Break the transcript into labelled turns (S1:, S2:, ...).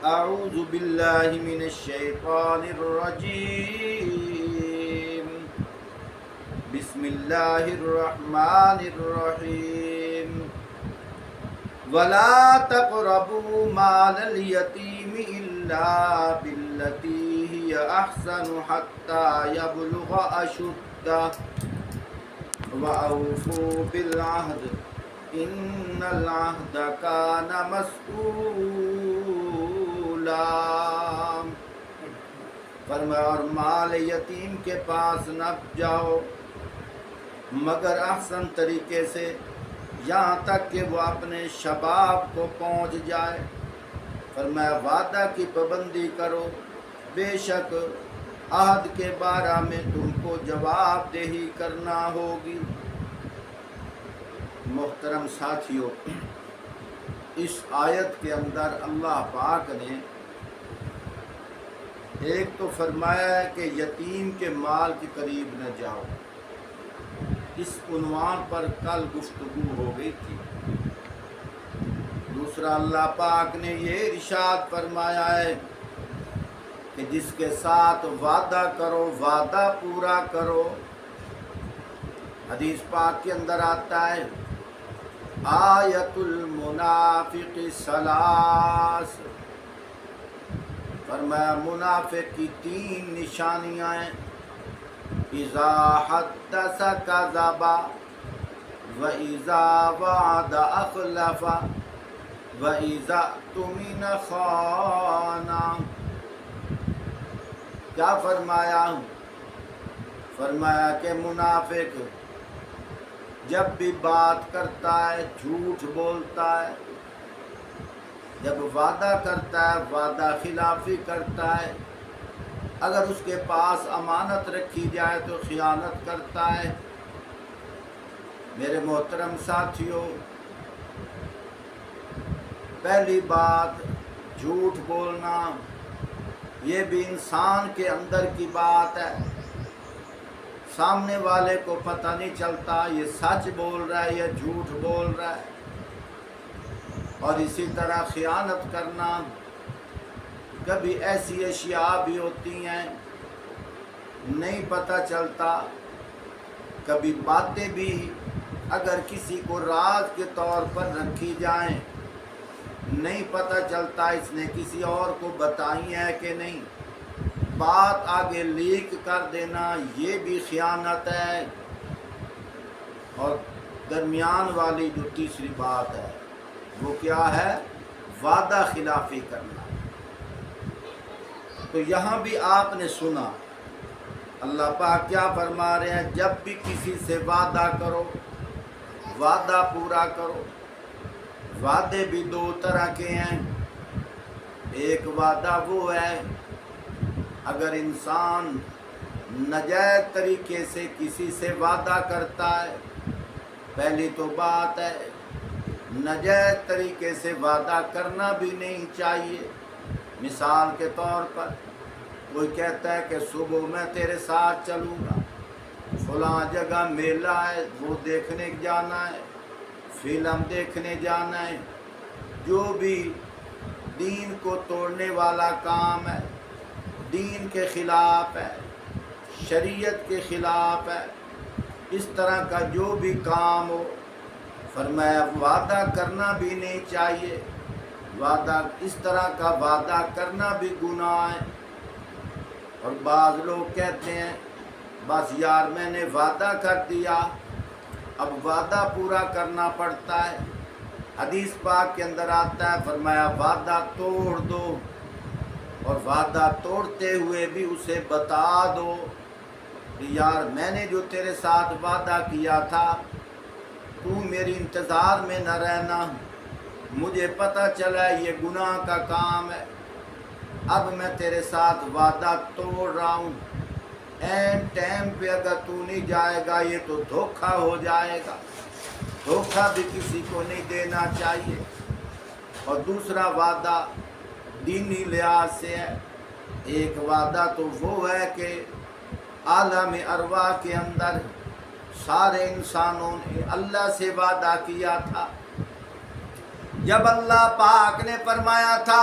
S1: أعوذ بالله من الشيطان الرجيم. بسم الله الرحمن الرحيم. ولا تقربوا مال اليتيم إلا بالتي هي أحسن حتى يبلغ أشده وأوفوا بالعهد إن العهد كان مسئولا. فرمایا اور مال یتیم کے پاس نہ جاؤ مگر احسن طریقے سے، یہاں تک کہ وہ اپنے شباب کو پہنچ جائے. فرمایا وعدہ کی پابندی کرو، بے شک عہد کے بارے میں تم کو جواب دہی کرنا ہوگی. محترم ساتھیو، اس آیت کے اندر اللہ پاک نے ایک تو فرمایا ہے کہ یتیم کے مال کے قریب نہ جاؤ. اس عنوان پر کل گفتگو ہو گئی تھی. دوسرا اللہ پاک نے یہ ارشاد فرمایا ہے کہ جس کے ساتھ وعدہ کرو وعدہ پورا کرو. حدیث پاک کے اندر آتا ہے آیت المنافق ثلاث. فرمایا منافق کی 3 نشانیاں ہیں. اذا حدث کذب واذا وعد اخلف واذا اؤتمن خان. کیا فرمایا؟ فرمایا کہ منافق جب بھی بات کرتا ہے جھوٹ بولتا ہے، جب وعدہ کرتا ہے وعدہ خلافی کرتا ہے، اگر اس کے پاس امانت رکھی جائے تو خیانت کرتا ہے. میرے محترم ساتھیوں، پہلی بات جھوٹ بولنا، یہ بھی انسان کے اندر کی بات ہے. سامنے والے کو پتہ نہیں چلتا یہ سچ بول رہا ہے یا جھوٹ بول رہا ہے. اور اسی طرح خیانت کرنا، کبھی ایسی اشیاء بھی ہوتی ہیں نہیں پتہ چلتا، کبھی باتیں بھی اگر کسی کو راز کے طور پر رکھی جائیں نہیں پتہ چلتا اس نے کسی اور کو بتائی ہے کہ نہیں. بات آگے لیک کر دینا یہ بھی خیانت ہے. اور درمیان والی جو تیسری بات ہے وہ کیا ہے؟ وعدہ خلافی کرنا. تو یہاں بھی آپ نے سنا اللہ پاک کیا فرما رہے ہیں، جب بھی کسی سے وعدہ کرو وعدہ پورا کرو. وعدے بھی 2 طرح کے ہیں. ایک وعدہ وہ ہے اگر انسان ناجائز طریقے سے کسی سے وعدہ کرتا ہے. پہلی تو بات ہے ناجائز طریقے سے وعدہ کرنا بھی نہیں چاہیے. مثال کے طور پر کوئی کہتا ہے کہ صبح میں تیرے ساتھ چلوں گا، فلاں جگہ میلہ ہے وہ دیکھنے جانا ہے، فلم دیکھنے جانا ہے. جو بھی دین کو توڑنے والا کام ہے، دین کے خلاف ہے، شریعت کے خلاف ہے، اس طرح کا جو بھی کام ہو، فرمایا وعدہ کرنا بھی نہیں چاہیے. وعدہ اس طرح کا وعدہ کرنا بھی گناہ ہے. اور بعض لوگ کہتے ہیں بس یار میں نے وعدہ کر دیا اب وعدہ پورا کرنا پڑتا ہے. حدیث پاک کے اندر آتا ہے فرمایا وعدہ توڑ دو، اور وعدہ توڑتے ہوئے بھی اسے بتا دو کہ یار میں نے جو تیرے ساتھ وعدہ کیا تھا تو میری انتظار میں نہ رہنا، مجھے پتہ چلا یہ گناہ کا کام ہے، اب میں تیرے ساتھ وعدہ توڑ رہا ہوں. این ٹائم پہ اگر تو نہیں جائے گا یہ تو دھوکہ ہو جائے گا. دھوکہ بھی کسی کو نہیں دینا چاہیے. اور دوسرا وعدہ دینی لحاظ سے ہے. ایک وعدہ تو وہ ہے کہ عالم ارواح کے اندر سارے انسانوں نے اللہ سے وعدہ کیا تھا. جب اللہ پاک نے فرمایا تھا